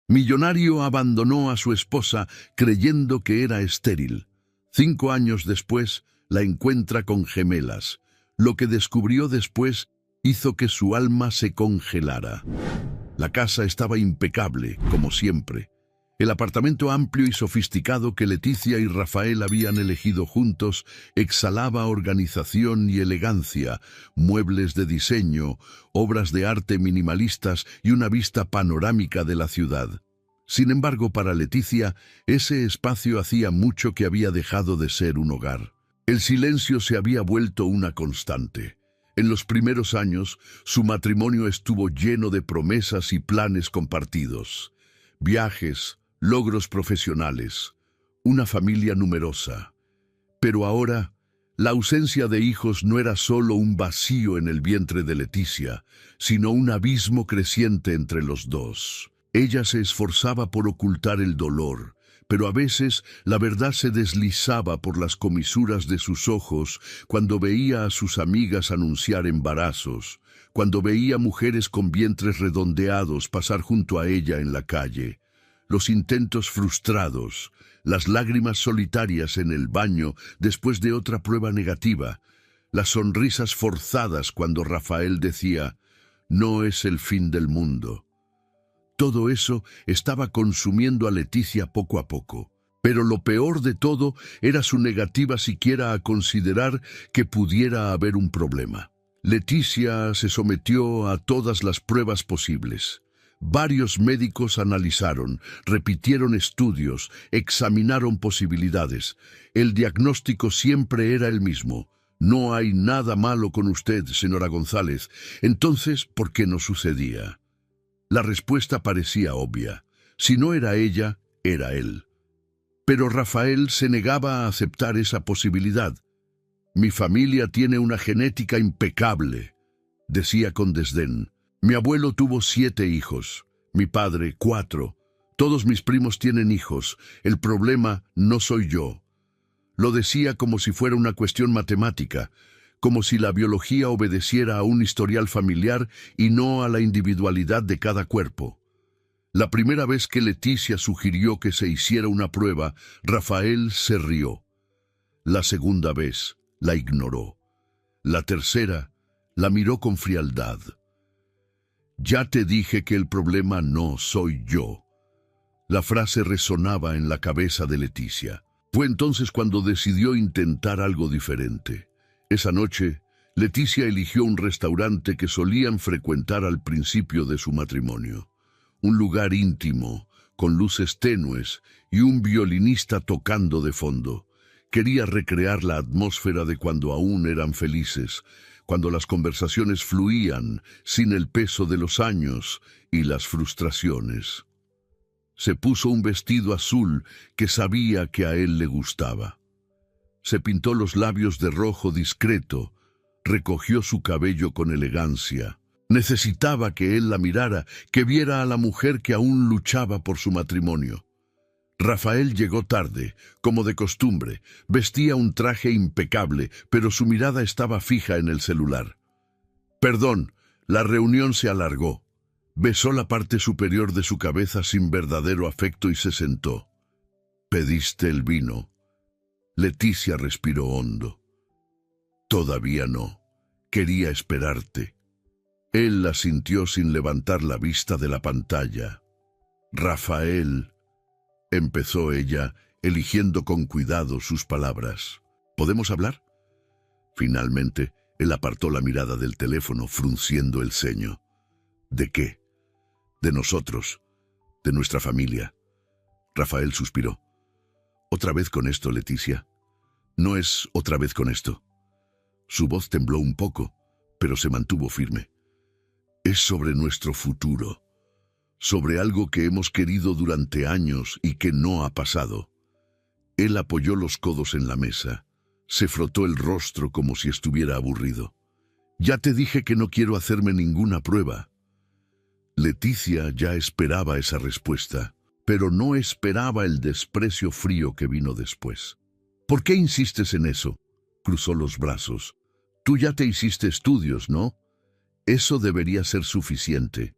Millonario abandonó a su esposa creyendo que era estéril. 5 años después, la encuentra con gemelas. Lo que descubrió después hizo que su alma se congelara. La casa estaba impecable, como siempre. El apartamento amplio y sofisticado que Leticia y Rafael habían elegido juntos exhalaba organización y elegancia, muebles de diseño, obras de arte minimalistas y una vista panorámica de la ciudad. Sin embargo, para Leticia, ese espacio hacía mucho que había dejado de ser un hogar. El silencio se había vuelto una constante. En los primeros años, su matrimonio estuvo lleno de promesas y planes compartidos. Viajes, logros profesionales, una familia numerosa. Pero ahora, la ausencia de hijos no era solo un vacío en el vientre de Leticia, sino un abismo creciente entre los dos. Ella se esforzaba por ocultar el dolor, pero a veces la verdad se deslizaba por las comisuras de sus ojos cuando veía a sus amigas anunciar embarazos, cuando veía mujeres con vientres redondeados pasar junto a ella en la calle. Los intentos frustrados, las lágrimas solitarias en el baño después de otra prueba negativa, las sonrisas forzadas cuando Rafael decía, «No es el fin del mundo». Todo eso estaba consumiendo a Leticia poco a poco. Pero lo peor de todo era su negativa siquiera a considerar que pudiera haber un problema. Leticia se sometió a todas las pruebas posibles. Varios médicos analizaron, repitieron estudios, examinaron posibilidades. El diagnóstico siempre era el mismo. No hay nada malo con usted, señora González. Entonces, ¿por qué no sucedía? La respuesta parecía obvia. Si no era ella, era él. Pero Rafael se negaba a aceptar esa posibilidad. «Mi familia tiene una genética impecable», decía con desdén. «Mi abuelo tuvo 7 hijos, mi padre 4. Todos mis primos tienen hijos. El problema no soy yo». Lo decía como si fuera una cuestión matemática, como si la biología obedeciera a un historial familiar y no a la individualidad de cada cuerpo. La primera vez que Leticia sugirió que se hiciera una prueba, Rafael se rió. La segunda vez, la ignoró. La tercera, la miró con frialdad. «Ya te dije que el problema no soy yo». La frase resonaba en la cabeza de Leticia. Fue entonces cuando decidió intentar algo diferente. Esa noche, Leticia eligió un restaurante que solían frecuentar al principio de su matrimonio. Un lugar íntimo, con luces tenues y un violinista tocando de fondo. Quería recrear la atmósfera de cuando aún eran felices, cuando las conversaciones fluían sin el peso de los años y las frustraciones. Se puso un vestido azul que sabía que a él le gustaba. Se pintó los labios de rojo discreto, recogió su cabello con elegancia. Necesitaba que él la mirara, que viera a la mujer que aún luchaba por su matrimonio. Rafael llegó tarde, como de costumbre. Vestía un traje impecable, pero su mirada estaba fija en el celular. «Perdón, la reunión se alargó». Besó la parte superior de su cabeza sin verdadero afecto y se sentó. «¿Pediste el vino?» Leticia respiró hondo. «Todavía no. Quería esperarte». Él la sintió sin levantar la vista de la pantalla. «Rafael», empezó ella, eligiendo con cuidado sus palabras. «¿Podemos hablar?» Finalmente, él apartó la mirada del teléfono, frunciendo el ceño. «¿De qué?» «De nosotros, de nuestra familia». Rafael suspiró. «¿Otra vez con esto, Leticia?» «No es otra vez con esto». Su voz tembló un poco, pero se mantuvo firme. «Es sobre nuestro futuro, sobre algo que hemos querido durante años y que no ha pasado». Él apoyó los codos en la mesa, se frotó el rostro como si estuviera aburrido. «Ya te dije que no quiero hacerme ninguna prueba». Leticia ya esperaba esa respuesta, pero no esperaba el desprecio frío que vino después. «¿Por qué insistes en eso?», cruzó los brazos. «Tú ya te hiciste estudios, ¿no? Eso debería ser suficiente».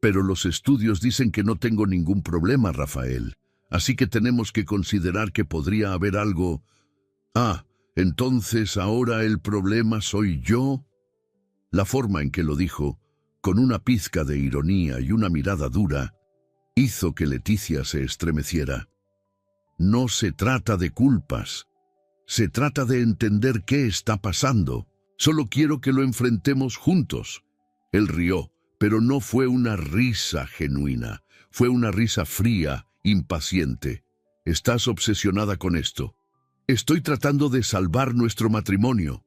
Pero los estudios dicen que no tengo ningún problema, Rafael. Así que tenemos que considerar que podría haber algo. Ah, entonces ahora el problema soy yo. La forma en que lo dijo, con una pizca de ironía y una mirada dura, hizo que Leticia se estremeciera. No se trata de culpas. Se trata de entender qué está pasando. Solo quiero que lo enfrentemos juntos. Él rió, pero no fue una risa genuina. Fue una risa fría, impaciente. Estás obsesionada con esto. Estoy tratando de salvar nuestro matrimonio.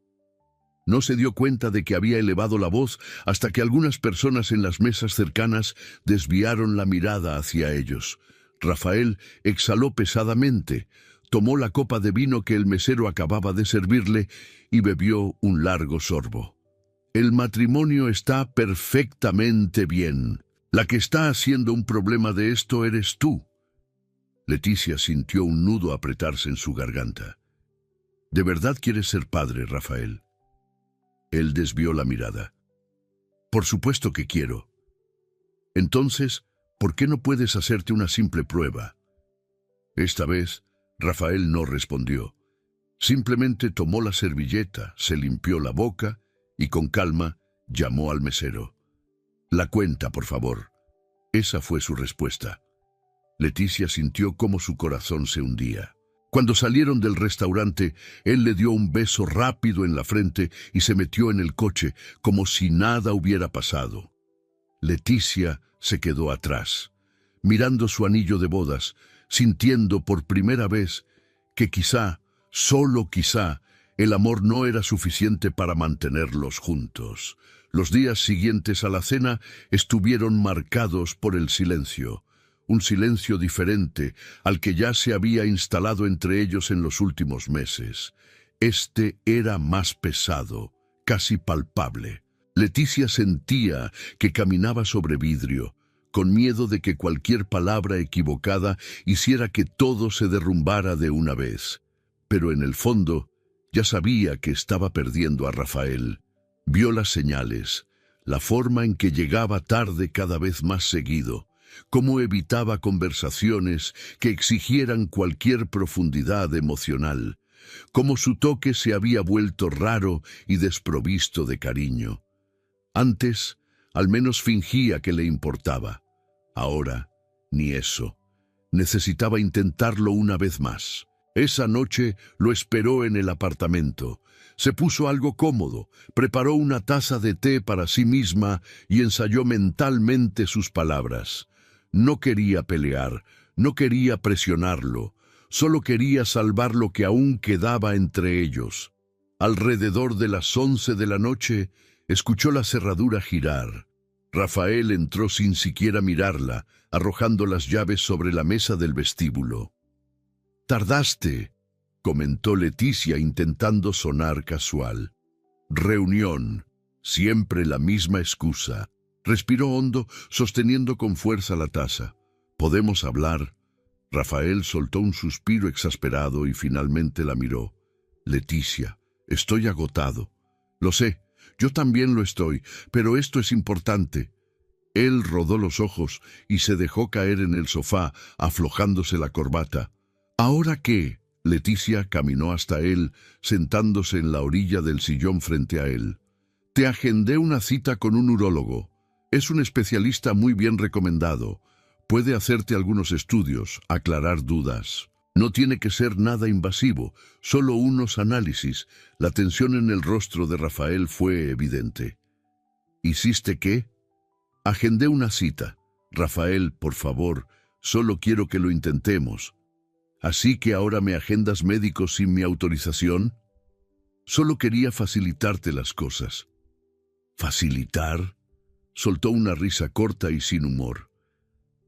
No se dio cuenta de que había elevado la voz hasta que algunas personas en las mesas cercanas desviaron la mirada hacia ellos. Rafael exhaló pesadamente, tomó la copa de vino que el mesero acababa de servirle y bebió un largo sorbo. El matrimonio está perfectamente bien. La que está haciendo un problema de esto eres tú. Leticia sintió un nudo apretarse en su garganta. ¿De verdad quieres ser padre, Rafael? Él desvió la mirada. Por supuesto que quiero. Entonces, ¿por qué no puedes hacerte una simple prueba? Esta vez, Rafael no respondió. Simplemente tomó la servilleta, se limpió la boca y con calma llamó al mesero. La cuenta, por favor. Esa fue su respuesta. Leticia sintió cómo su corazón se hundía. Cuando salieron del restaurante, él le dio un beso rápido en la frente y se metió en el coche como si nada hubiera pasado. Leticia se quedó atrás, mirando su anillo de bodas, sintiendo por primera vez que quizá, solo quizá, el amor no era suficiente para mantenerlos juntos. Los días siguientes a la cena estuvieron marcados por el silencio. Un silencio diferente al que ya se había instalado entre ellos en los últimos meses. Este era más pesado, casi palpable. Leticia sentía que caminaba sobre vidrio, con miedo de que cualquier palabra equivocada hiciera que todo se derrumbara de una vez. Pero en el fondo, ya sabía que estaba perdiendo a Rafael. Vio las señales, la forma en que llegaba tarde cada vez más seguido, cómo evitaba conversaciones que exigieran cualquier profundidad emocional, cómo su toque se había vuelto raro y desprovisto de cariño. Antes, al menos fingía que le importaba. Ahora, ni eso. Necesitaba intentarlo una vez más. Esa noche lo esperó en el apartamento. Se puso algo cómodo, preparó una taza de té para sí misma y ensayó mentalmente sus palabras. No quería pelear, no quería presionarlo, solo quería salvar lo que aún quedaba entre ellos. Alrededor de las 11 de la noche, escuchó la cerradura girar. Rafael entró sin siquiera mirarla, arrojando las llaves sobre la mesa del vestíbulo. «Tardaste», comentó Leticia intentando sonar casual. «Reunión, siempre la misma excusa». Respiró hondo, sosteniendo con fuerza la taza. «¿Podemos hablar?» Rafael soltó un suspiro exasperado y finalmente la miró. «Leticia, estoy agotado». «Lo sé, yo también lo estoy, pero esto es importante». Él rodó los ojos y se dejó caer en el sofá, aflojándose la corbata. «¿Ahora qué?» Leticia caminó hasta él, sentándose en la orilla del sillón frente a él. «Te agendé una cita con un urólogo. Es un especialista muy bien recomendado. Puede hacerte algunos estudios, aclarar dudas. No tiene que ser nada invasivo, solo unos análisis». La tensión en el rostro de Rafael fue evidente. «¿Hiciste qué?» «Agendé una cita. Rafael, por favor, solo quiero que lo intentemos». «¿Así que ahora me agendas médicos sin mi autorización?» «Solo quería facilitarte las cosas». «¿Facilitar?» Soltó una risa corta y sin humor.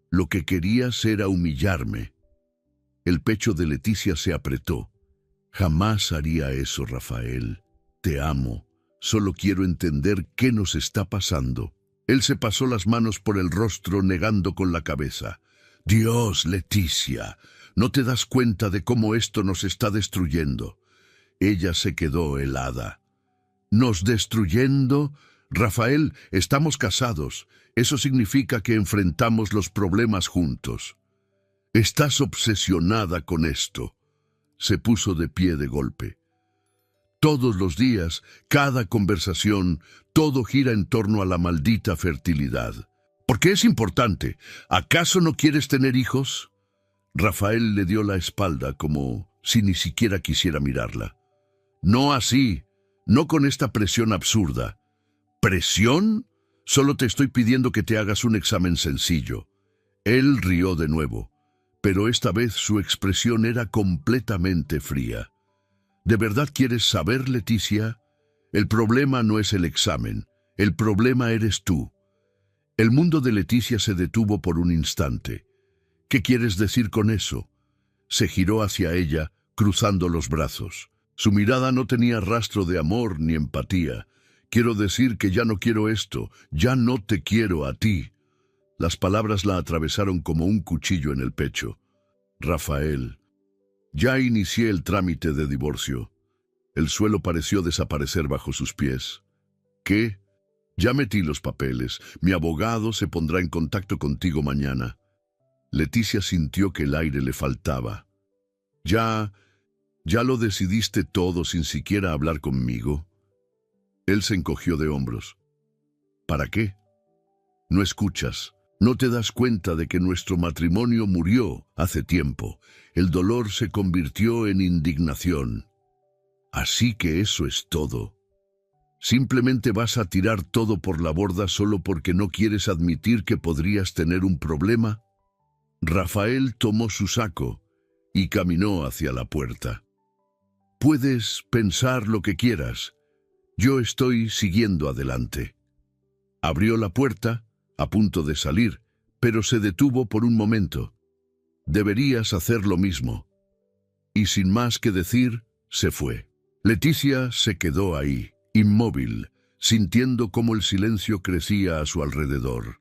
«Lo que querías era humillarme». El pecho de Leticia se apretó. «Jamás haría eso, Rafael. Te amo. Solo quiero entender qué nos está pasando». Él se pasó las manos por el rostro negando con la cabeza. «Dios, Leticia, ¿no te das cuenta de cómo esto nos está destruyendo?» Ella se quedó helada. «¿Nos destruyendo?» Rafael, estamos casados. Eso significa que enfrentamos los problemas juntos. Estás obsesionada con esto. Se puso de pie de golpe. Todos los días, cada conversación, todo gira en torno a la maldita fertilidad. ¿Por qué es importante? ¿Acaso no quieres tener hijos? Rafael le dio la espalda como si ni siquiera quisiera mirarla. No así, no con esta presión absurda. ¿Presión? Solo te estoy pidiendo que te hagas un examen sencillo. Él rió de nuevo, pero esta vez su expresión era completamente fría. ¿De verdad quieres saber, Leticia? El problema no es el examen, el problema eres tú. El mundo de Leticia se detuvo por un instante. ¿Qué quieres decir con eso? Se giró hacia ella, cruzando los brazos. Su mirada no tenía rastro de amor ni empatía. Quiero decir que ya no quiero esto, ya no te quiero a ti. Las palabras la atravesaron como un cuchillo en el pecho. Rafael, ya inicié el trámite de divorcio. El suelo pareció desaparecer bajo sus pies. ¿Qué? Ya metí los papeles. Mi abogado se pondrá en contacto contigo mañana. Leticia sintió que el aire le faltaba. ¿Ya lo decidiste todo sin siquiera hablar conmigo? Él se encogió de hombros. ¿Para qué? No escuchas. No te das cuenta de que nuestro matrimonio murió hace tiempo. El dolor se convirtió en indignación. Así que eso es todo. ¿Simplemente vas a tirar todo por la borda solo porque no quieres admitir que podrías tener un problema? Rafael tomó su saco y caminó hacia la puerta. Puedes pensar lo que quieras. Yo estoy siguiendo adelante. Abrió la puerta, a punto de salir, pero se detuvo por un momento. Deberías hacer lo mismo. Y sin más que decir, se fue. Leticia se quedó ahí, inmóvil, sintiendo cómo el silencio crecía a su alrededor.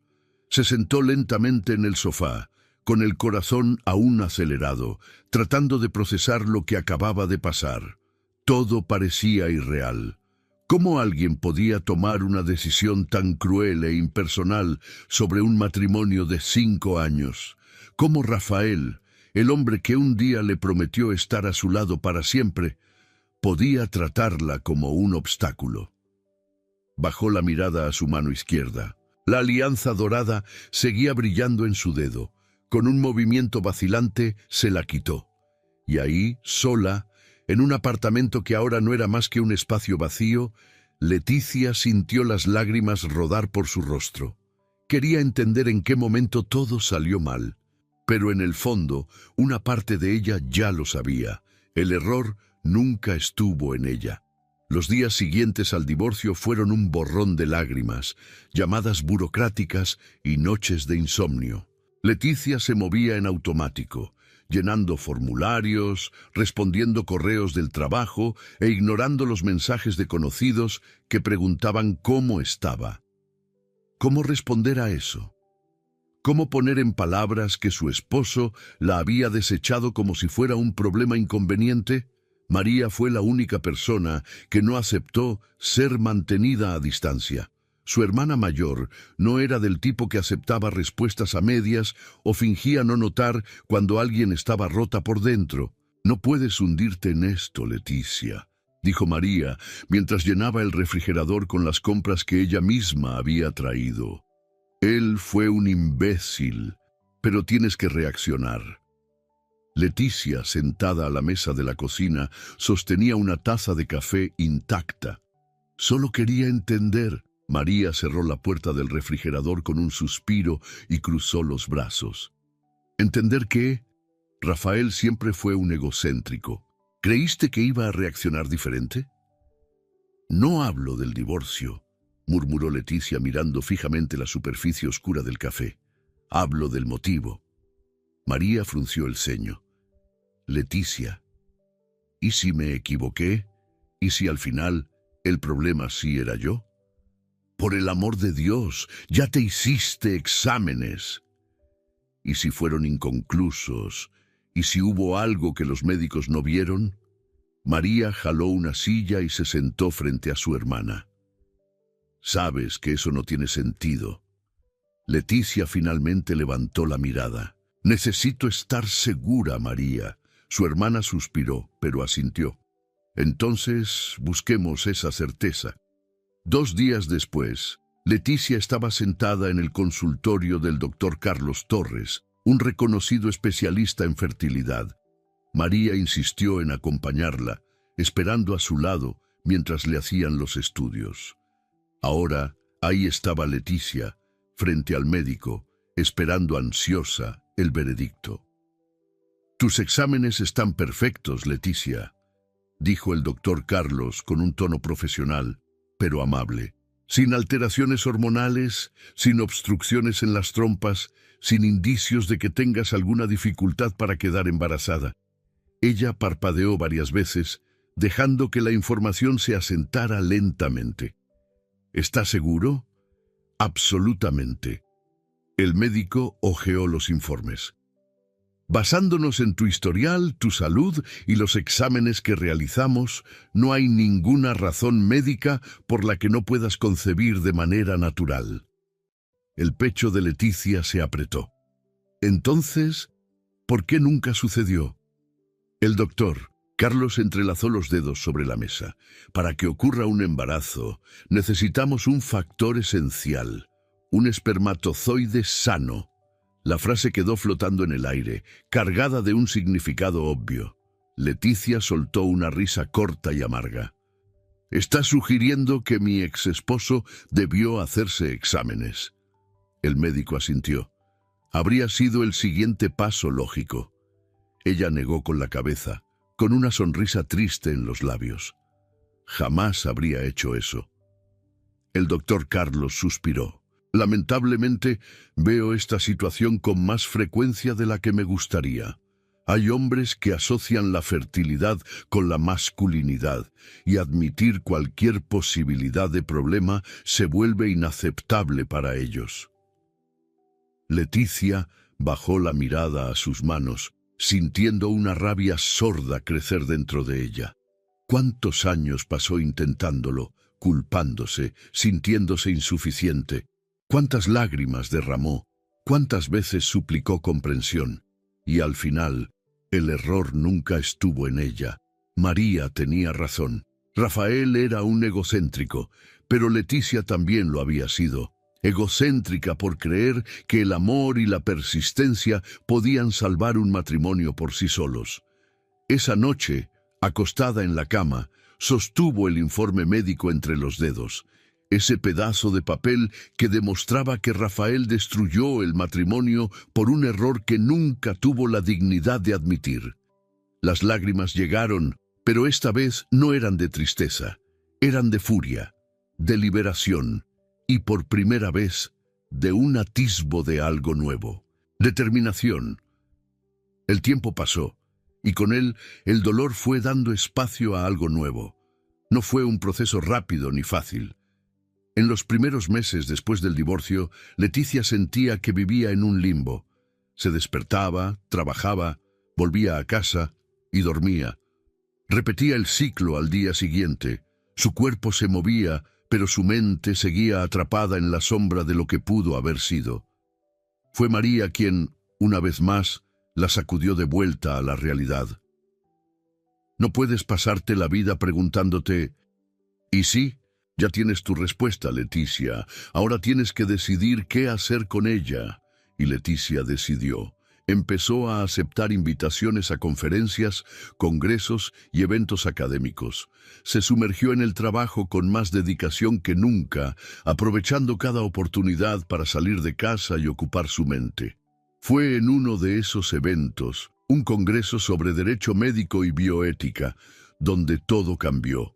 Se sentó lentamente en el sofá, con el corazón aún acelerado, tratando de procesar lo que acababa de pasar. Todo parecía irreal. ¿Cómo alguien podía tomar una decisión tan cruel e impersonal sobre un matrimonio de 5 años? ¿Cómo Rafael, el hombre que un día le prometió estar a su lado para siempre, podía tratarla como un obstáculo? Bajó la mirada a su mano izquierda. La alianza dorada seguía brillando en su dedo. Con un movimiento vacilante se la quitó. Y ahí, sola, en un apartamento que ahora no era más que un espacio vacío, Leticia sintió las lágrimas rodar por su rostro. Quería entender en qué momento todo salió mal, pero en el fondo, una parte de ella ya lo sabía. El error nunca estuvo en ella. Los días siguientes al divorcio fueron un borrón de lágrimas, llamadas burocráticas y noches de insomnio. Leticia se movía en automático, llenando formularios, respondiendo correos del trabajo e ignorando los mensajes de conocidos que preguntaban cómo estaba. ¿Cómo responder a eso? ¿Cómo poner en palabras que su esposo la había desechado como si fuera un problema inconveniente? María fue la única persona que no aceptó ser mantenida a distancia. Su hermana mayor no era del tipo que aceptaba respuestas a medias o fingía no notar cuando alguien estaba rota por dentro. No puedes hundirte en esto, Leticia, dijo María, mientras llenaba el refrigerador con las compras que ella misma había traído. Él fue un imbécil, pero tienes que reaccionar. Leticia, sentada a la mesa de la cocina, sostenía una taza de café intacta. Solo quería entender. María cerró la puerta del refrigerador con un suspiro y cruzó los brazos. ¿Entender qué? Rafael siempre fue un egocéntrico. ¿Creíste que iba a reaccionar diferente? No hablo del divorcio, murmuró Leticia mirando fijamente la superficie oscura del café. Hablo del motivo. María frunció el ceño. Leticia, ¿y si me equivoqué? ¿Y si al final el problema sí era yo? Por el amor de Dios, ya te hiciste exámenes. ¿Y si fueron inconclusos? ¿Y si hubo algo que los médicos no vieron? María jaló una silla y se sentó frente a su hermana. Sabes que eso no tiene sentido. Leticia finalmente levantó la mirada. Necesito estar segura, María. Su hermana suspiró, pero asintió. Entonces, busquemos esa certeza. 2 días después, Leticia estaba sentada en el consultorio del doctor Carlos Torres, un reconocido especialista en fertilidad. María insistió en acompañarla, esperando a su lado mientras le hacían los estudios. Ahora, ahí estaba Leticia, frente al médico, esperando ansiosa el veredicto. «Tus exámenes están perfectos, Leticia», dijo el doctor Carlos con un tono profesional, pero amable. «Sin alteraciones hormonales, sin obstrucciones en las trompas, sin indicios de que tengas alguna dificultad para quedar embarazada». Ella parpadeó varias veces, dejando que la información se asentara lentamente. «¿Estás seguro?» «Absolutamente». El médico hojeó los informes. «Basándonos en tu historial, tu salud y los exámenes que realizamos, no hay ninguna razón médica por la que no puedas concebir de manera natural». El pecho de Leticia se apretó. «Entonces, ¿por qué nunca sucedió?» El doctor Carlos entrelazó los dedos sobre la mesa. «Para que ocurra un embarazo, necesitamos un factor esencial, un espermatozoide sano». La frase quedó flotando en el aire, cargada de un significado obvio. Leticia soltó una risa corta y amarga. «¿Estás sugiriendo que mi exesposo debió hacerse exámenes?» El médico asintió. «Habría sido el siguiente paso lógico». Ella negó con la cabeza, con una sonrisa triste en los labios. «Jamás habría hecho eso». El doctor Carlos suspiró. «Lamentablemente, veo esta situación con más frecuencia de la que me gustaría. Hay hombres que asocian la fertilidad con la masculinidad y admitir cualquier posibilidad de problema se vuelve inaceptable para ellos». Leticia bajó la mirada a sus manos, sintiendo una rabia sorda crecer dentro de ella. ¿Cuántos años pasó intentándolo, culpándose, sintiéndose insuficiente? ¿Cuántas lágrimas derramó? ¿Cuántas veces suplicó comprensión? Y al final, el error nunca estuvo en ella. María tenía razón. Rafael era un egocéntrico, pero Leticia también lo había sido. Egocéntrica por creer que el amor y la persistencia podían salvar un matrimonio por sí solos. Esa noche, acostada en la cama, sostuvo el informe médico entre los dedos. Ese pedazo de papel que demostraba que Rafael destruyó el matrimonio por un error que nunca tuvo la dignidad de admitir. Las lágrimas llegaron, pero esta vez no eran de tristeza, eran de furia, de liberación y por primera vez de un atisbo de algo nuevo, determinación. El tiempo pasó, y con él el dolor fue dando espacio a algo nuevo. No fue un proceso rápido ni fácil. En los primeros meses después del divorcio, Leticia sentía que vivía en un limbo. Se despertaba, trabajaba, volvía a casa y dormía. Repetía el ciclo al día siguiente. Su cuerpo se movía, pero su mente seguía atrapada en la sombra de lo que pudo haber sido. Fue María quien, una vez más, la sacudió de vuelta a la realidad. No puedes pasarte la vida preguntándote, ¿y sí? Ya tienes tu respuesta, Leticia. Ahora tienes que decidir qué hacer con ella. Y Leticia decidió. Empezó a aceptar invitaciones a conferencias, congresos y eventos académicos. Se sumergió en el trabajo con más dedicación que nunca, aprovechando cada oportunidad para salir de casa y ocupar su mente. Fue en uno de esos eventos, un congreso sobre derecho médico y bioética, donde todo cambió.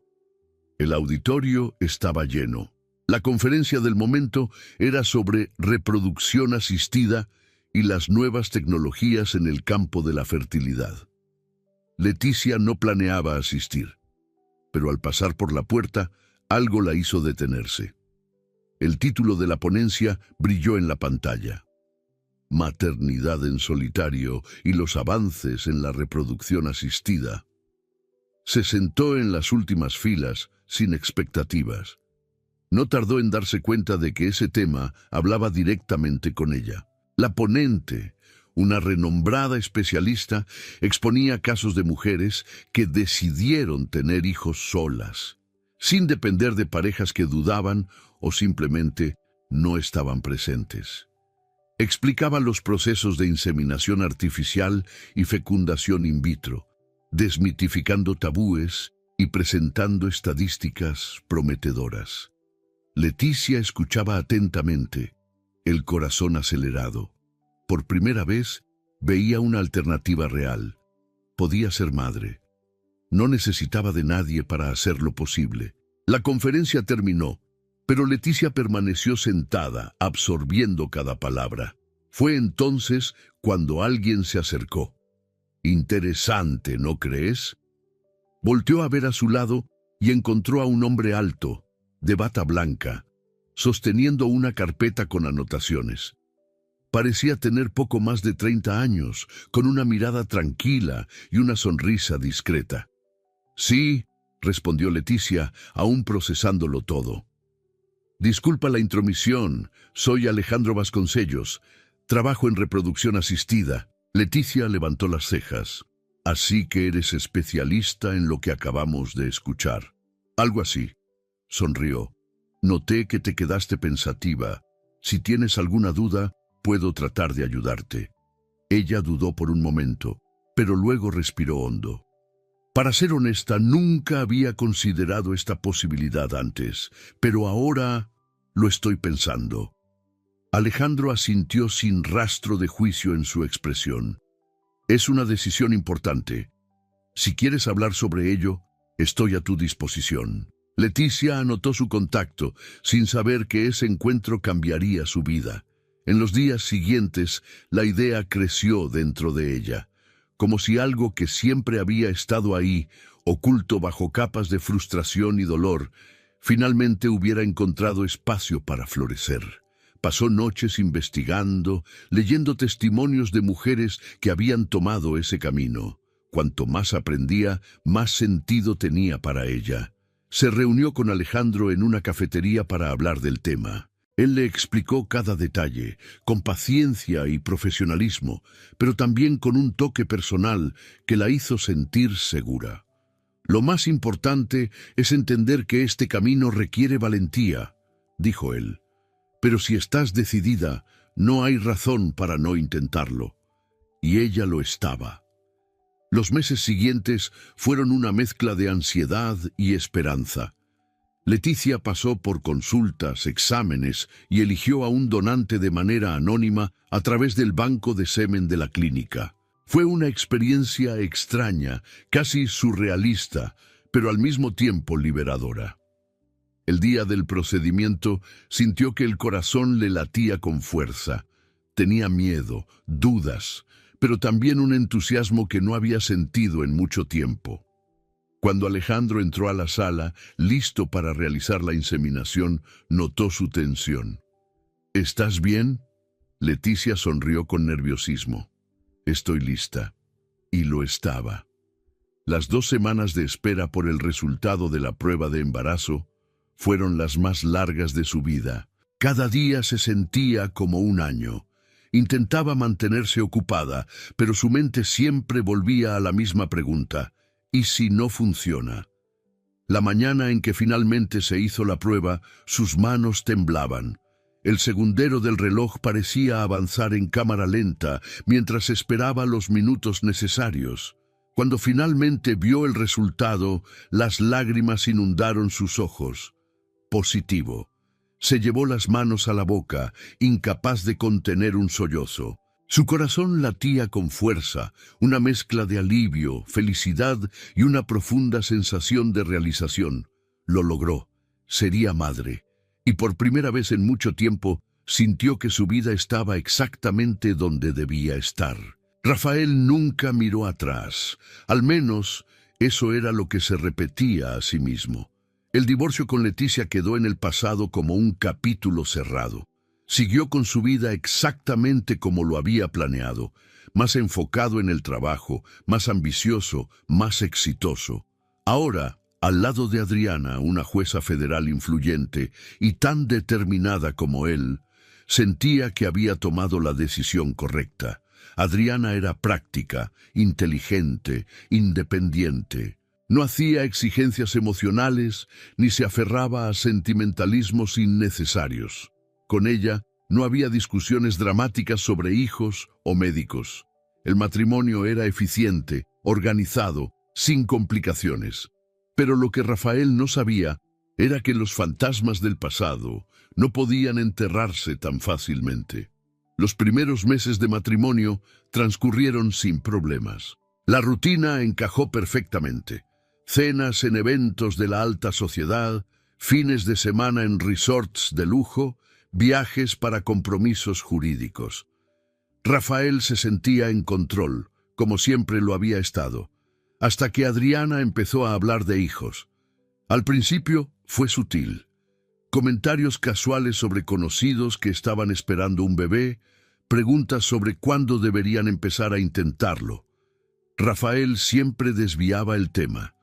El auditorio estaba lleno. La conferencia del momento era sobre reproducción asistida y las nuevas tecnologías en el campo de la fertilidad. Leticia no planeaba asistir, pero al pasar por la puerta, algo la hizo detenerse. El título de la ponencia brilló en la pantalla. Maternidad en solitario y los avances en la reproducción asistida. Se sentó en las últimas filas, sin expectativas. No tardó en darse cuenta de que ese tema hablaba directamente con ella. La ponente, una renombrada especialista, exponía casos de mujeres que decidieron tener hijos solas, sin depender de parejas que dudaban o simplemente no estaban presentes. Explicaba los procesos de inseminación artificial y fecundación in vitro, desmitificando tabúes y presentando estadísticas prometedoras. Leticia escuchaba atentamente, el corazón acelerado. Por primera vez, veía una alternativa real. Podía ser madre. No necesitaba de nadie para hacerlo posible. La conferencia terminó, pero Leticia permaneció sentada, absorbiendo cada palabra. Fue entonces cuando alguien se acercó. Interesante, ¿no crees? Volteó a ver a su lado y encontró a un hombre alto, de bata blanca, sosteniendo una carpeta con anotaciones. Parecía tener poco más de 30 años, con una mirada tranquila y una sonrisa discreta. Sí, respondió Leticia, aún procesándolo todo. Disculpa la intromisión, soy Alejandro Vasconcellos. Trabajo en reproducción asistida. Leticia levantó las cejas. Así que eres especialista en lo que acabamos de escuchar. Algo así. Sonrió. Noté que te quedaste pensativa. Si tienes alguna duda, puedo tratar de ayudarte. Ella dudó por un momento, pero luego respiró hondo. Para ser honesta, nunca había considerado esta posibilidad antes, pero ahora lo estoy pensando. Alejandro asintió sin rastro de juicio en su expresión. Es una decisión importante. Si quieres hablar sobre ello, estoy a tu disposición. Leticia anotó su contacto, sin saber que ese encuentro cambiaría su vida. En los días siguientes, la idea creció dentro de ella, como si algo que siempre había estado ahí, oculto bajo capas de frustración y dolor, finalmente hubiera encontrado espacio para florecer. Pasó noches investigando, leyendo testimonios de mujeres que habían tomado ese camino. Cuanto más aprendía, más sentido tenía para ella. Se reunió con Alejandro en una cafetería para hablar del tema. Él le explicó cada detalle, con paciencia y profesionalismo, pero también con un toque personal que la hizo sentir segura. Lo más importante es entender que este camino requiere valentía, dijo él. Pero si estás decidida, no hay razón para no intentarlo. Y ella lo estaba. Los meses siguientes fueron una mezcla de ansiedad y esperanza. Leticia pasó por consultas, exámenes y eligió a un donante de manera anónima a través del banco de semen de la clínica. Fue una experiencia extraña, casi surrealista, pero al mismo tiempo liberadora. El día del procedimiento sintió que el corazón le latía con fuerza. Tenía miedo, dudas, pero también un entusiasmo que no había sentido en mucho tiempo. Cuando Alejandro entró a la sala, listo para realizar la inseminación, notó su tensión. ¿Estás bien? Leticia sonrió con nerviosismo. Estoy lista. Y lo estaba. Las 2 semanas de espera por el resultado de la prueba de embarazo fueron las más largas de su vida. Cada día se sentía como un año. Intentaba mantenerse ocupada, pero su mente siempre volvía a la misma pregunta. ¿Y si no funciona? La mañana en que finalmente se hizo la prueba, sus manos temblaban. El segundero del reloj parecía avanzar en cámara lenta mientras esperaba los minutos necesarios. Cuando finalmente vio el resultado, las lágrimas inundaron sus ojos. Positivo. Se llevó las manos a la boca, incapaz de contener un sollozo. Su corazón latía con fuerza, una mezcla de alivio, felicidad y una profunda sensación de realización. Lo logró. Sería madre. Y por primera vez en mucho tiempo, sintió que su vida estaba exactamente donde debía estar. Rafael nunca miró atrás. Al menos, eso era lo que se repetía a sí mismo. El divorcio con Leticia quedó en el pasado como un capítulo cerrado. Siguió con su vida exactamente como lo había planeado, más enfocado en el trabajo, más ambicioso, más exitoso. Ahora, Al lado de Adriana, una jueza federal influyente y tan determinada como él, sentía que había tomado la decisión correcta. Adriana era práctica, inteligente, independiente. No hacía exigencias emocionales ni se aferraba a sentimentalismos innecesarios. Con ella no había discusiones dramáticas sobre hijos o médicos. El matrimonio era eficiente, organizado, sin complicaciones. Pero lo que Rafael no sabía era que los fantasmas del pasado no podían enterrarse tan fácilmente. Los primeros meses de matrimonio transcurrieron sin problemas. La rutina encajó perfectamente. Cenas en eventos de la alta sociedad, fines de semana en resorts de lujo, viajes para compromisos jurídicos. Rafael se sentía en control, como siempre lo había estado, hasta que Adriana empezó a hablar de hijos. Al principio fue sutil. Comentarios casuales sobre conocidos que estaban esperando un bebé, preguntas sobre cuándo deberían empezar a intentarlo. Rafael siempre desviaba el tema.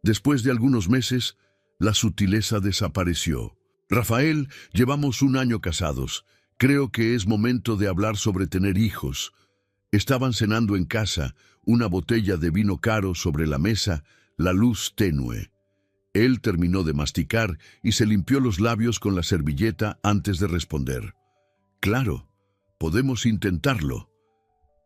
Después de algunos meses, la sutileza desapareció. Rafael, llevamos 1 año casados. Creo que es momento de hablar sobre tener hijos. Estaban cenando en casa, una botella de vino caro sobre la mesa, la luz tenue. Él terminó de masticar y se limpió los labios con la servilleta antes de responder. Claro, podemos intentarlo.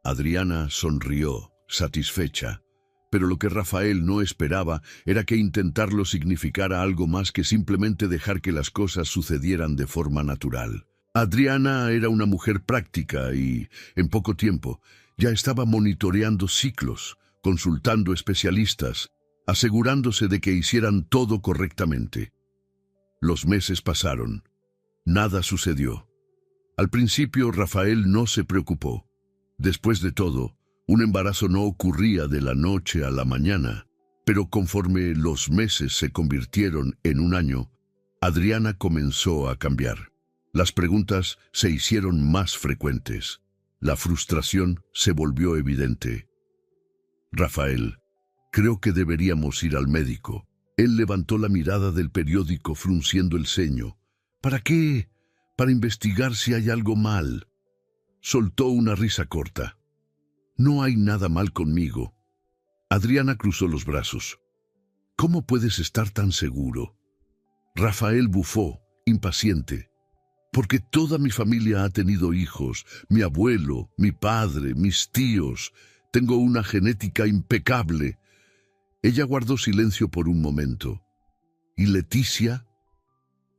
Adriana sonrió, satisfecha. Pero lo que Rafael no esperaba era que intentarlo significara algo más que simplemente dejar que las cosas sucedieran de forma natural. Adriana era una mujer práctica y, en poco tiempo, ya estaba monitoreando ciclos, consultando especialistas, asegurándose de que hicieran todo correctamente. Los meses pasaron. Nada sucedió. Al principio, Rafael no se preocupó. Después de todo, un embarazo no ocurría de la noche a la mañana, pero conforme los meses se convirtieron en 1 año, Adriana comenzó a cambiar. Las preguntas se hicieron más frecuentes. La frustración se volvió evidente. Rafael, creo que deberíamos ir al médico. Él levantó la mirada del periódico frunciendo el ceño. ¿Para qué? Para investigar si hay algo mal. Soltó una risa corta. No hay nada mal conmigo. Adriana cruzó los brazos. ¿Cómo puedes estar tan seguro? Rafael bufó, impaciente. Porque toda mi familia ha tenido hijos, mi abuelo, mi padre, mis tíos. Tengo una genética impecable. Ella guardó silencio por un momento. ¿Y Leticia?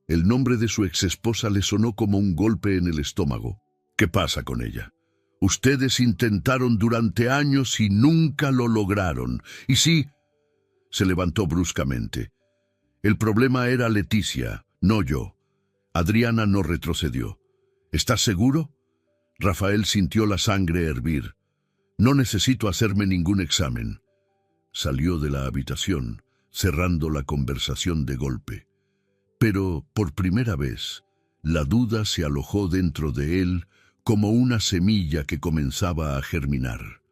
El nombre de su exesposa le sonó como un golpe en el estómago. ¿Qué pasa con ella? Ustedes intentaron durante años y nunca lo lograron. Y sí, se levantó bruscamente. El problema era Leticia, no yo. Adriana no retrocedió. ¿Estás seguro? Rafael sintió la sangre hervir. No necesito hacerme ningún examen. Salió de la habitación, cerrando la conversación de golpe. Pero, por primera vez, la duda se alojó dentro de él como una semilla que comenzaba a germinar.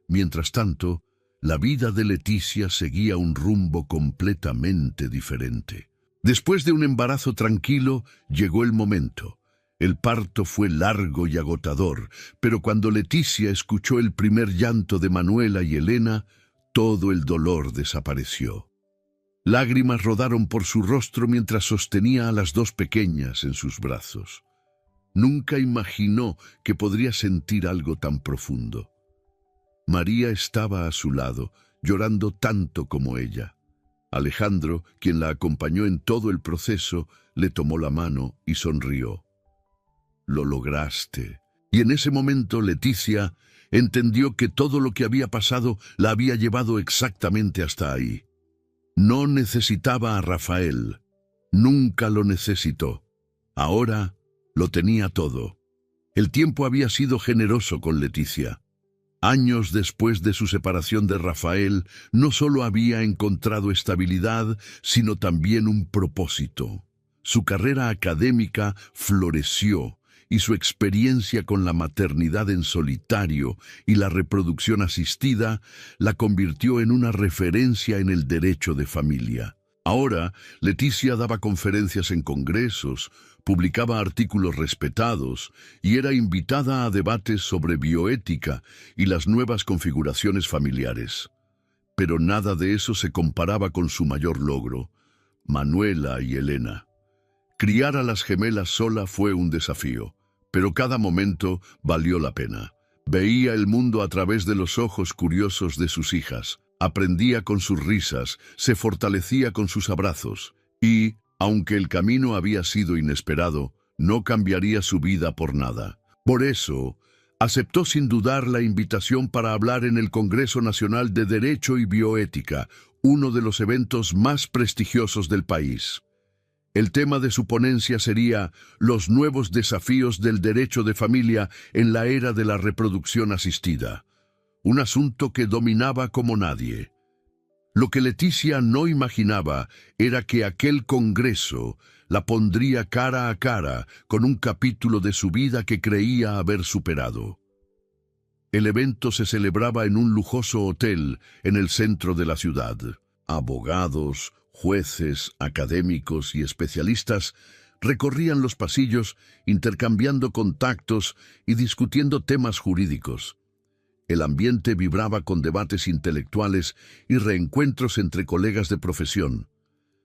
Mientras tanto, la vida de Leticia seguía un rumbo completamente diferente. Después de un embarazo tranquilo, llegó el momento. El parto fue largo y agotador, pero cuando Leticia escuchó el primer llanto de Manuela y Elena, todo el dolor desapareció. Lágrimas rodaron por su rostro mientras sostenía a las 2 pequeñas en sus brazos. Nunca imaginó que podría sentir algo tan profundo. María estaba a su lado, llorando tanto como ella. Alejandro, quien la acompañó en todo el proceso, le tomó la mano y sonrió. Lo lograste. Y en ese momento Leticia entendió que todo lo que había pasado la había llevado exactamente hasta ahí. No necesitaba a Rafael. Nunca lo necesitó. Ahora lo tenía todo. El tiempo había sido generoso con Leticia. Años después de su separación de Rafael, no solo había encontrado estabilidad, sino también un propósito. Su carrera académica floreció y su experiencia con la maternidad en solitario y la reproducción asistida la convirtió en una referencia en el derecho de familia. Ahora, Leticia daba conferencias en congresos, publicaba artículos respetados y era invitada a debates sobre bioética y las nuevas configuraciones familiares. Pero nada de eso se comparaba con su mayor logro, Manuela y Elena. Criar a las gemelas sola fue un desafío, pero cada momento valió la pena. Veía el mundo a través de los ojos curiosos de sus hijas, aprendía con sus risas, se fortalecía con sus abrazos y, aunque el camino había sido inesperado, no cambiaría su vida por nada. Por eso, aceptó sin dudar la invitación para hablar en el Congreso Nacional de Derecho y Bioética, uno de los eventos más prestigiosos del país. El tema de su ponencia sería los nuevos desafíos del derecho de familia en la era de la reproducción asistida, un asunto que dominaba como nadie. Lo que Leticia no imaginaba era que aquel congreso la pondría cara a cara con un capítulo de su vida que creía haber superado. El evento se celebraba en un lujoso hotel en el centro de la ciudad. Abogados, jueces, académicos y especialistas recorrían los pasillos intercambiando contactos y discutiendo temas jurídicos. El ambiente vibraba con debates intelectuales y reencuentros entre colegas de profesión.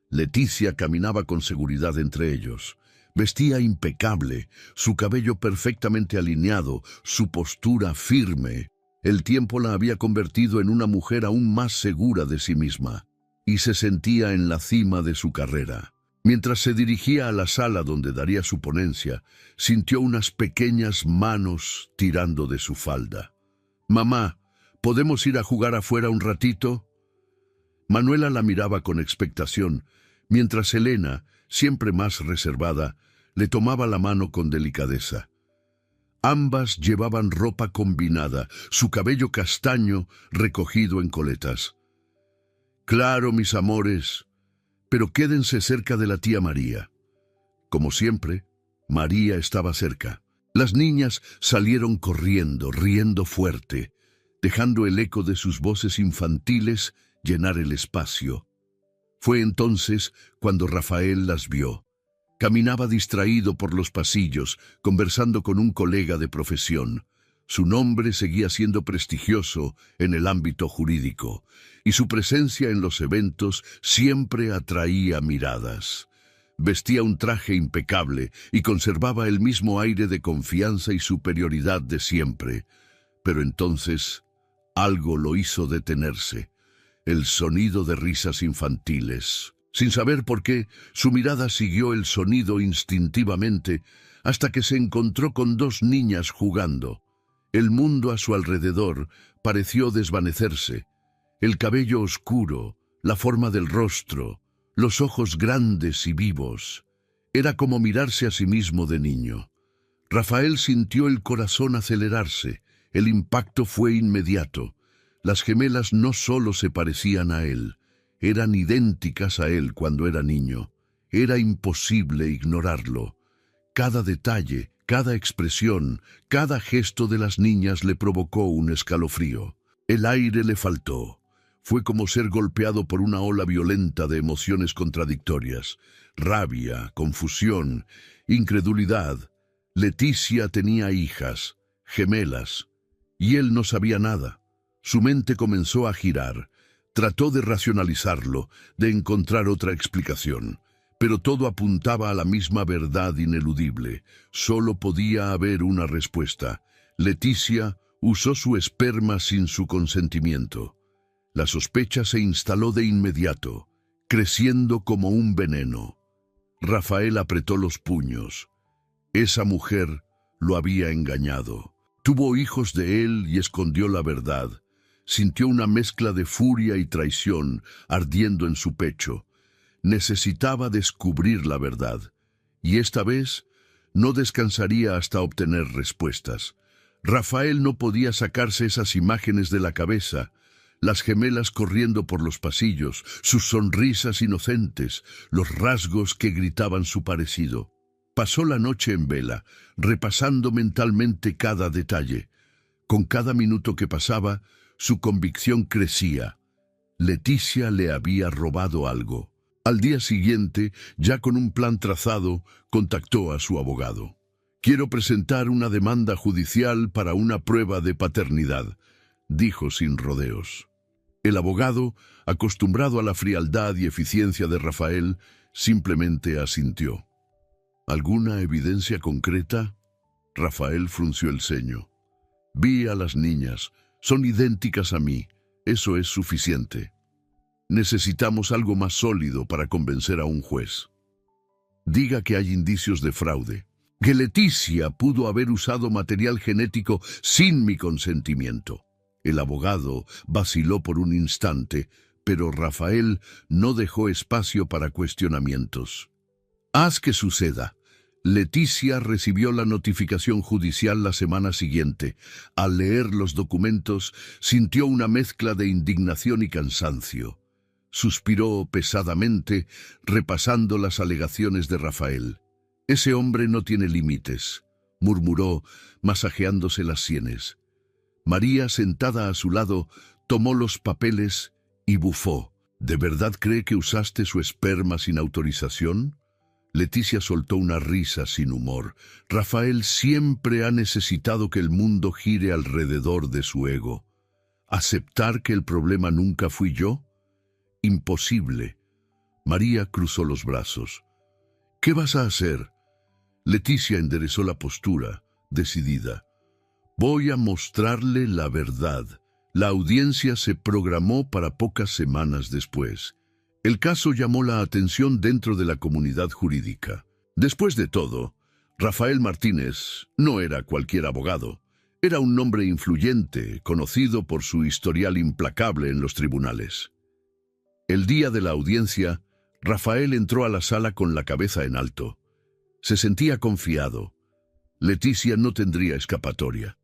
Leticia caminaba con seguridad entre ellos. Vestía impecable, su cabello perfectamente alineado, su postura firme. El tiempo la había convertido en una mujer aún más segura de sí misma, y se sentía en la cima de su carrera. Mientras se dirigía a la sala donde daría su ponencia, sintió unas pequeñas manos tirando de su falda. «Mamá, ¿podemos ir a jugar afuera un ratito?» Manuela la miraba con expectación, mientras Elena, siempre más reservada, le tomaba la mano con delicadeza. Ambas llevaban ropa combinada, su cabello castaño recogido en coletas. «Claro, mis amores, pero quédense cerca de la tía María». Como siempre, María estaba cerca. Las niñas salieron corriendo, riendo fuerte, dejando el eco de sus voces infantiles llenar el espacio. Fue entonces cuando Rafael las vio. Caminaba distraído por los pasillos, conversando con un colega de profesión. Su nombre seguía siendo prestigioso en el ámbito jurídico, y su presencia en los eventos siempre atraía miradas. Vestía un traje impecable y conservaba el mismo aire de confianza y superioridad de siempre. Pero entonces algo lo hizo detenerse. El sonido de risas infantiles. Sin saber por qué, su mirada siguió el sonido instintivamente hasta que se encontró con dos niñas jugando. El mundo a su alrededor pareció desvanecerse. El cabello oscuro, la forma del rostro, los ojos grandes y vivos. Era como mirarse a sí mismo de niño. Rafael sintió el corazón acelerarse. El impacto fue inmediato. Las gemelas no solo se parecían a él, eran idénticas a él cuando era niño. Era imposible ignorarlo. Cada detalle, cada expresión, cada gesto de las niñas le provocó un escalofrío. El aire le faltó. Fue como ser golpeado por una ola violenta de emociones contradictorias. Rabia, confusión, incredulidad. Leticia tenía hijas, gemelas, y él no sabía nada. Su mente comenzó a girar. Trató de racionalizarlo, de encontrar otra explicación. Pero todo apuntaba a la misma verdad ineludible. Solo podía haber una respuesta. Leticia usó su esperma sin su consentimiento. La sospecha se instaló de inmediato, creciendo como un veneno. Rafael apretó los puños. Esa mujer lo había engañado. Tuvo hijos de él y escondió la verdad. Sintió una mezcla de furia y traición ardiendo en su pecho. Necesitaba descubrir la verdad, y esta vez no descansaría hasta obtener respuestas. Rafael no podía sacarse esas imágenes de la cabeza, las gemelas corriendo por los pasillos, sus sonrisas inocentes, los rasgos que gritaban su parecido. Pasó la noche en vela, repasando mentalmente cada detalle. Con cada minuto que pasaba, su convicción crecía. Leticia le había robado algo. Al día siguiente, ya con un plan trazado, contactó a su abogado. «Quiero presentar una demanda judicial para una prueba de paternidad», dijo sin rodeos. El abogado, acostumbrado a la frialdad y eficiencia de Rafael, simplemente asintió. «¿Alguna evidencia concreta?» Rafael frunció el ceño. «Vi a las niñas. Son idénticas a mí. Eso es suficiente. Necesitamos algo más sólido para convencer a un juez. Diga que hay indicios de fraude, que Leticia pudo haber usado material genético sin mi consentimiento». El abogado vaciló por un instante, pero Rafael no dejó espacio para cuestionamientos. «Haz que suceda». Leticia recibió la notificación judicial la semana siguiente. Al leer los documentos, sintió una mezcla de indignación y cansancio. Suspiró pesadamente, repasando las alegaciones de Rafael. «Ese hombre no tiene límites», murmuró, masajeándose las sienes. María, sentada a su lado, tomó los papeles y bufó. «¿De verdad cree que usaste su esperma sin autorización?» Leticia soltó una risa sin humor. Rafael siempre ha necesitado que el mundo gire alrededor de su ego. ¿Aceptar que el problema nunca fui yo? Imposible. María cruzó los brazos. «¿Qué vas a hacer?» Leticia enderezó la postura, decidida. «Voy a mostrarle la verdad». La audiencia se programó para pocas semanas después. El caso llamó la atención dentro de la comunidad jurídica. Después de todo, Rafael Martínez no era cualquier abogado. Era un hombre influyente, conocido por su historial implacable en los tribunales. El día de la audiencia, Rafael entró a la sala con la cabeza en alto. Se sentía confiado. Leticia no tendría escapatoria.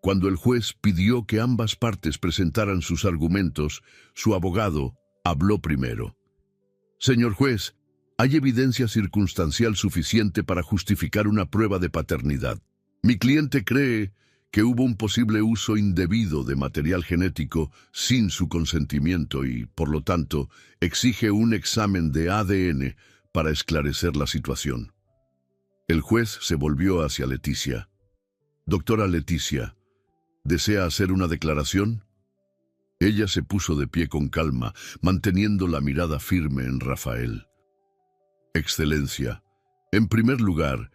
Cuando el juez pidió que ambas partes presentaran sus argumentos, su abogado habló primero. «Señor juez, hay evidencia circunstancial suficiente para justificar una prueba de paternidad. Mi cliente cree que hubo un posible uso indebido de material genético sin su consentimiento y, por lo tanto, exige un examen de ADN para esclarecer la situación». El juez se volvió hacia Leticia. «Doctora Leticia, ¿desea hacer una declaración?» Ella se puso de pie con calma, manteniendo la mirada firme en Rafael. «Excelencia, en primer lugar,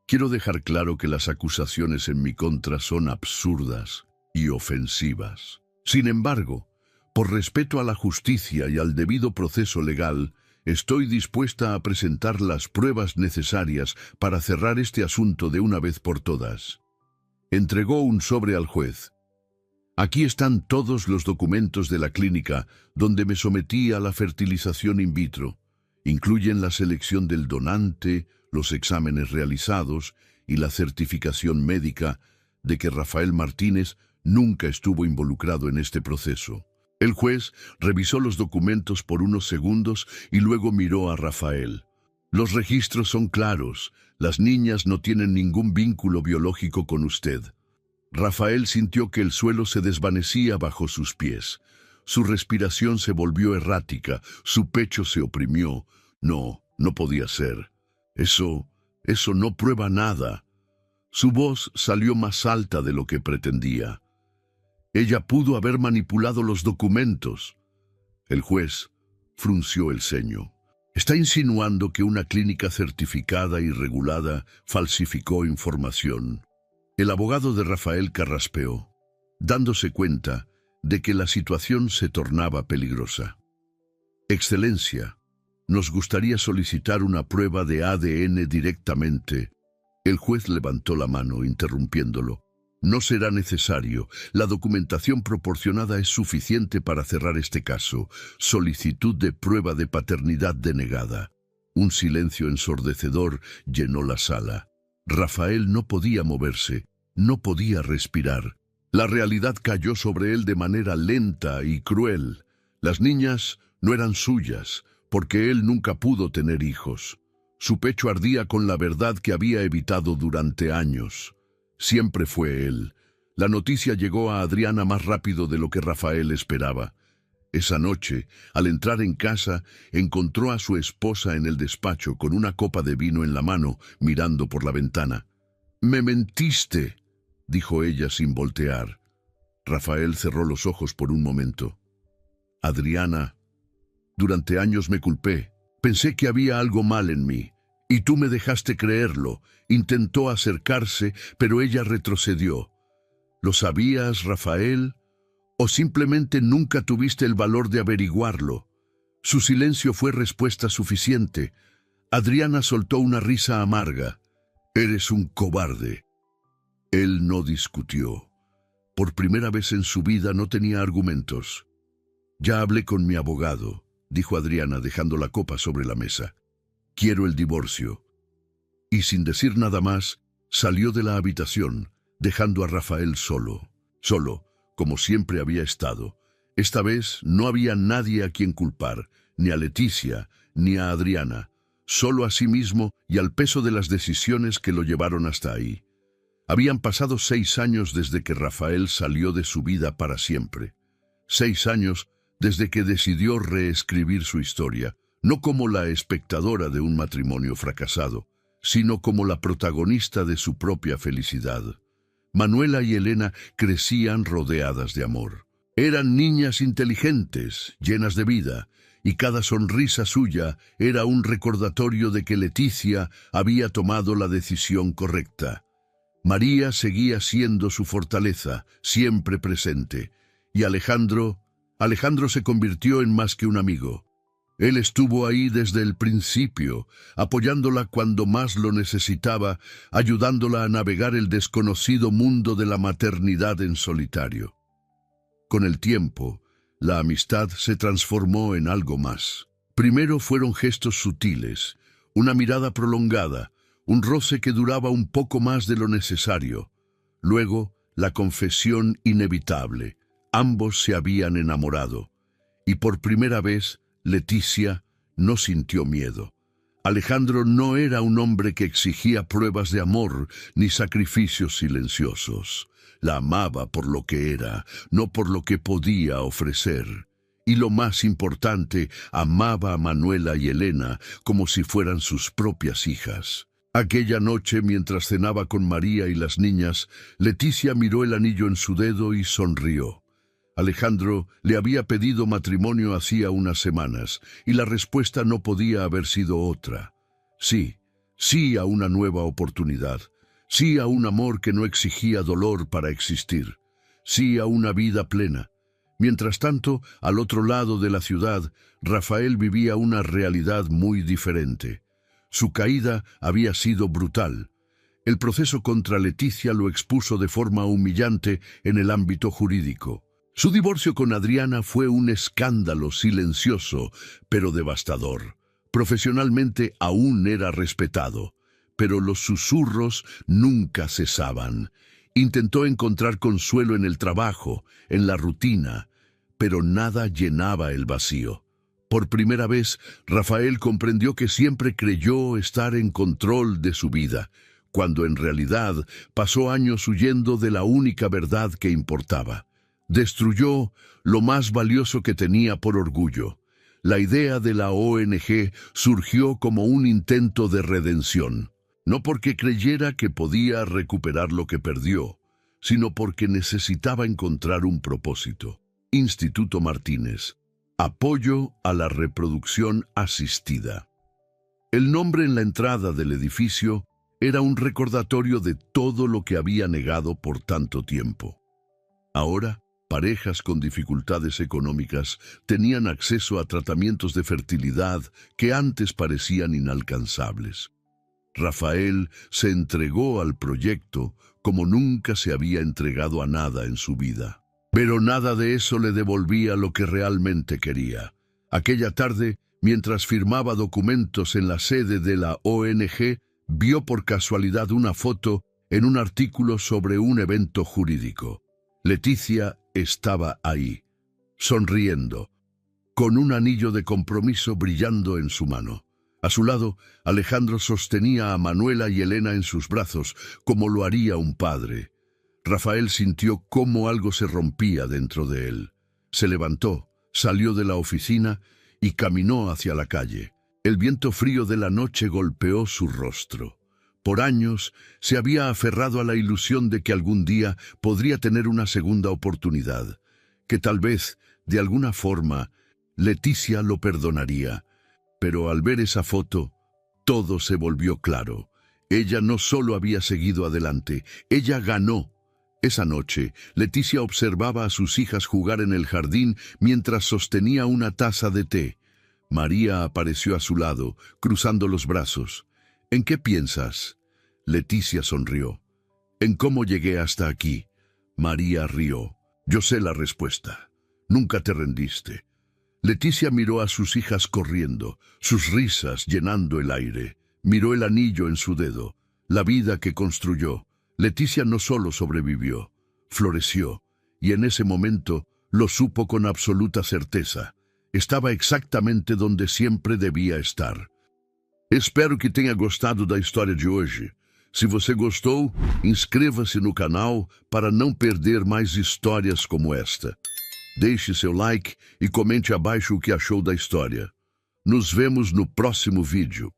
quiero dejar claro que las acusaciones en mi contra son absurdas y ofensivas. Sin embargo, por respeto a la justicia y al debido proceso legal, estoy dispuesta a presentar las pruebas necesarias para cerrar este asunto de una vez por todas». Entregó un sobre al juez. «Aquí están todos los documentos de la clínica donde me sometí a la fertilización in vitro. Incluyen la selección del donante, los exámenes realizados y la certificación médica de que Rafael Martínez nunca estuvo involucrado en este proceso». El juez revisó los documentos por unos segundos y luego miró a Rafael. «Los registros son claros. Las niñas no tienen ningún vínculo biológico con usted». Rafael sintió que el suelo se desvanecía bajo sus pies. Su respiración se volvió errática, su pecho se oprimió. No podía ser. Eso no prueba nada. Su voz salió más alta de lo que pretendía. «Ella pudo haber manipulado los documentos». El juez frunció el ceño. «¿Está insinuando que una clínica certificada y regulada falsificó información?» El abogado de Rafael carraspeó, dándose cuenta de que la situación se tornaba peligrosa. «Excelencia, nos gustaría solicitar una prueba de ADN directamente». El juez levantó la mano, interrumpiéndolo. «No será necesario. La documentación proporcionada es suficiente para cerrar este caso. Solicitud de prueba de paternidad denegada». Un silencio ensordecedor llenó la sala. Rafael no podía moverse, no podía respirar. La realidad cayó sobre él de manera lenta y cruel. Las niñas no eran suyas, porque él nunca pudo tener hijos. Su pecho ardía con la verdad que había evitado durante años. Siempre fue él. La noticia llegó a Adriana más rápido de lo que Rafael esperaba. Esa noche, al entrar en casa, encontró a su esposa en el despacho con una copa de vino en la mano, mirando por la ventana. «Me mentiste», dijo ella sin voltear. Rafael cerró los ojos por un momento. «Adriana, durante años me culpé. Pensé que había algo mal en mí, y tú me dejaste creerlo». Intentó acercarse, pero ella retrocedió. «¿Lo sabías, Rafael? ¿O simplemente nunca tuviste el valor de averiguarlo?» Su silencio fue respuesta suficiente. Adriana soltó una risa amarga. «Eres un cobarde». Él no discutió. Por primera vez en su vida no tenía argumentos. «Ya hablé con mi abogado», dijo Adriana dejando la copa sobre la mesa. «Quiero el divorcio». Y sin decir nada más, salió de la habitación, dejando a Rafael solo, como siempre había estado. Esta vez no había nadie a quien culpar, ni a Leticia, ni a Adriana, solo a sí mismo y al peso de las decisiones que lo llevaron hasta ahí. Habían pasado 6 años desde que Rafael salió de su vida para siempre. 6 años desde que decidió reescribir su historia, no como la espectadora de un matrimonio fracasado, sino como la protagonista de su propia felicidad. Manuela y Elena crecían rodeadas de amor. Eran niñas inteligentes, llenas de vida, y cada sonrisa suya era un recordatorio de que Leticia había tomado la decisión correcta. María seguía siendo su fortaleza, siempre presente, y Alejandro se convirtió en más que un amigo. Él estuvo ahí desde el principio, apoyándola cuando más lo necesitaba, ayudándola a navegar el desconocido mundo de la maternidad en solitario. Con el tiempo, la amistad se transformó en algo más. Primero fueron gestos sutiles, una mirada prolongada, un roce que duraba un poco más de lo necesario. Luego, la confesión inevitable. Ambos se habían enamorado. Y por primera vez, Leticia no sintió miedo. Alejandro no era un hombre que exigía pruebas de amor ni sacrificios silenciosos. La amaba por lo que era, no por lo que podía ofrecer. Y lo más importante, amaba a Manuela y Elena como si fueran sus propias hijas. Aquella noche, mientras cenaba con María y las niñas, Leticia miró el anillo en su dedo y sonrió. Alejandro le había pedido matrimonio hacía unas semanas, y la respuesta no podía haber sido otra. Sí, sí a una nueva oportunidad, sí a un amor que no exigía dolor para existir, sí a una vida plena. Mientras tanto, al otro lado de la ciudad, Rafael vivía una realidad muy diferente. Su caída había sido brutal. El proceso contra Leticia lo expuso de forma humillante en el ámbito jurídico. Su divorcio con Adriana fue un escándalo silencioso, pero devastador. Profesionalmente aún era respetado, pero los susurros nunca cesaban. Intentó encontrar consuelo en el trabajo, en la rutina, pero nada llenaba el vacío. Por primera vez, Rafael comprendió que siempre creyó estar en control de su vida, cuando en realidad pasó años huyendo de la única verdad que importaba. Destruyó lo más valioso que tenía por orgullo. La idea de la ONG surgió como un intento de redención, no porque creyera que podía recuperar lo que perdió, sino porque necesitaba encontrar un propósito. Instituto Martínez. Apoyo a la reproducción asistida. El nombre en la entrada del edificio era un recordatorio de todo lo que había negado por tanto tiempo. Ahora, parejas con dificultades económicas tenían acceso a tratamientos de fertilidad que antes parecían inalcanzables. Rafael se entregó al proyecto como nunca se había entregado a nada en su vida. Pero nada de eso le devolvía lo que realmente quería. Aquella tarde, mientras firmaba documentos en la sede de la ONG, vio por casualidad una foto en un artículo sobre un evento jurídico. Leticia estaba ahí, sonriendo, con un anillo de compromiso brillando en su mano. A su lado, Alejandro sostenía a Manuela y Elena en sus brazos, como lo haría un padre. Rafael sintió cómo algo se rompía dentro de él. Se levantó, salió de la oficina y caminó hacia la calle. El viento frío de la noche golpeó su rostro. Por años se había aferrado a la ilusión de que algún día podría tener una segunda oportunidad, que tal vez, de alguna forma, Leticia lo perdonaría. Pero al ver esa foto, todo se volvió claro. Ella no solo había seguido adelante, ella ganó. Esa noche, Leticia observaba a sus hijas jugar en el jardín mientras sostenía una taza de té. María apareció a su lado, cruzando los brazos. ¿En qué piensas? Leticia sonrió. En cómo llegué hasta aquí. María rió. Yo sé la respuesta. Nunca te rendiste. Leticia miró a sus hijas corriendo, sus risas llenando el aire. Miró el anillo en su dedo, la vida que construyó. Leticia no solo sobrevivió, floreció, y en ese momento lo supo con absoluta certeza. Estaba exactamente donde siempre debía estar. Espero que tenha gostado da história de hoje. Se você gostou, inscreva-se no canal para não perder mais histórias como esta. Deixe seu like e comente abaixo o que achou da história. Nos vemos no próximo vídeo.